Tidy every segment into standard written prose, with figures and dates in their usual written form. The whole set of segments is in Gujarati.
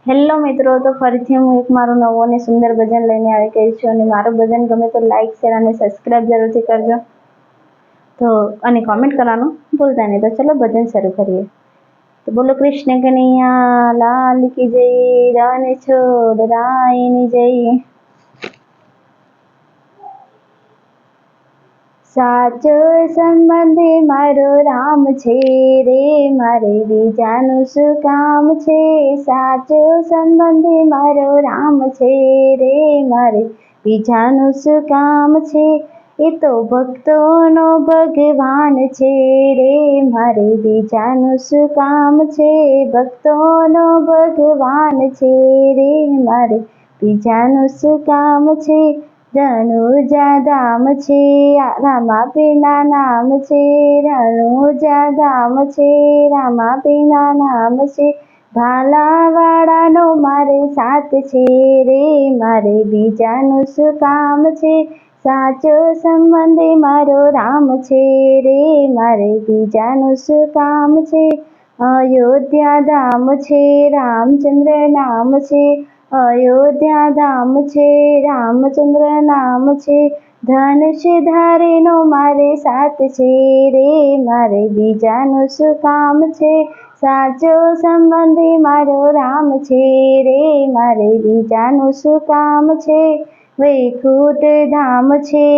હેલો મિત્રો, તો ફરીથી હું એક મારું નવું અને સુંદર ભજન લઈને આવી ગઈ છું અને મારું ભજન ગમે તો લાઈક શેર અને સબસ્ક્રાઈબ જરૂરથી કરજો તો અને કોમેન્ટ કરવાનું ભૂલતા નહીં। તો ચલો ભજન શરૂ કરીએ। તો બોલો કૃષ્ણ કનૈયા લાલ કી જય, રણ છોડ રાયની જય। સાચો સંબંધ મારો રામ છે રે, મારે બીજાનું શું કામ છે। સાચો સંબંધ મારો રામ છે રે, મારે બીજાનું શું કામ છે। એ તો ભક્તોનો ભગવાન છે રે, મારે બીજાનું શું કામ છે। ભક્તોનો ભગવાન છે રે, મારે બીજાનું શું કામ છે। રણુજા ધામ છે, રામા પીરના નામ છે। રણુજા ધામ છે, રામા પીરના નામ છે। ભાલાવાડાનો મારે સાથ છે રે, મારે બીજાનું શું કામ છે। સાચો સંબંધ મારો રામ છે રે, મારે બીજાનું શું કામ છે। અયોધ્યા ધામ છે, રામચંદ્ર નામ છે। અયોધ્યા ધામ છે, રામચંદ્ર નામ છે। ધનુષધારીનો મારે સાથ છે રે, મારે બીજાનું શું કામ છે। સાચો સંબંધ મારો રામ છે રે, મારે બીજાનું શું કામ છે। વૈકુંઠ ધામ છે,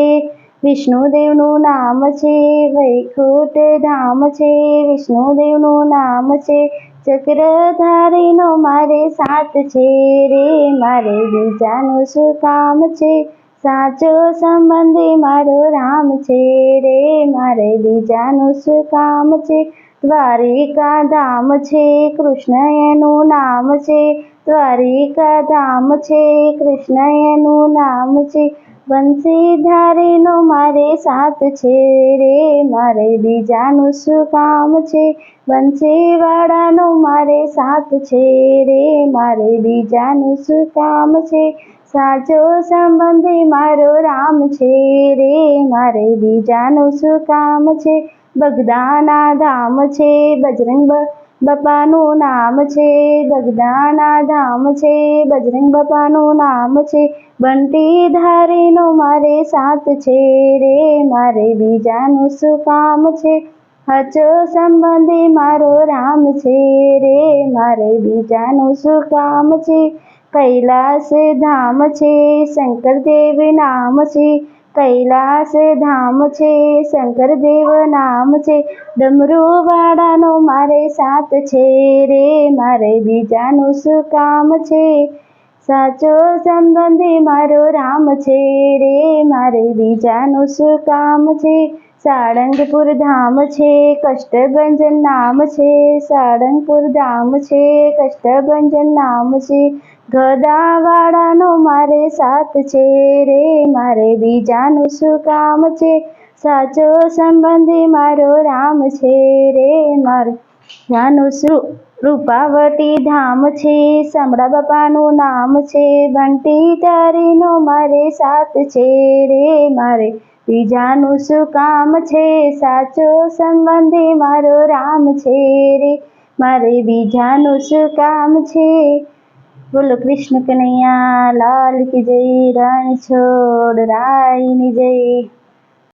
વિષ્ણુદેવનું નામ છે। વૈકુંઠ ધામ છે, વિષ્ણુદેવનું નામ છે। ચક્રધારીનો મારે સાથ છે રે, મારે બીજાનું શું કામ છે। સાચો સંબંધ મારો રામ છે રે, મારે બીજાનું શું કામ છે। દ્વારિકા ધામ છે, કૃષ્ણ એનું નામ છે। દ્વારિકા ધામ છે, કૃષ્ણ એનું નામ છે। બંસીધારીનો મારે સાથ છે રે, મારે બીજાનું શું કામ છે। બંસીવાડાનો મારે સાથ છે રે, મારે બીજાનું શું કામ છે। સાચો સંબંધ મારો રામ છે રે, મારે બીજાનું શું કામ છે। બગદાના ધામ છે, બજરંગ બાપાનું નામ છે। બગદાના ધામ છે, બજરંગ બાપાનું નામ છે। બંટીધારીનો મારે સાથ છે રે, મારે બીજાનું શું કામ છે। સાચો સંબંધ મારો રામ છે રે, મારે બીજાનું શું કામ છે। કૈલાસ ધામ છે, શંકરદેવ નામ છે। કૈલાસ ધામ છે, શંકરદેવ નામ છે। ડમરુવાડાનો મારે સાથ છે રે, મારે બીજાનું શું કામ છે। સાચો સંબંધ મારો રામ છે રે, મારે બીજાનું શું કામ છે। સાળંગપુર ધામ છે, કષ્ટભંજન નામ છે। સાળંગપુર ધામ છે, કષ્ટભંજન નામ છે। ગદાવાડાનો મારે સાથ છે રે, મારે બીજાનું શું કામ છે। સાચો સંબંધ મારો રામ છે રે, મારે બીજાનું શું। રૂપાવટી ધામ છે, શામળા બાપાનું નામ છે। બંટીધારીનો મારે સાથ છે રે, મારે બીજાનું શું કામ છે। સાચો સંબંધ મારો રામ છે રે, મારે બીજાનું શું કામ છે। બોલો કૃષ્ણ કનૈયા લાલ કી જય, રણ છોડ રાયની જય।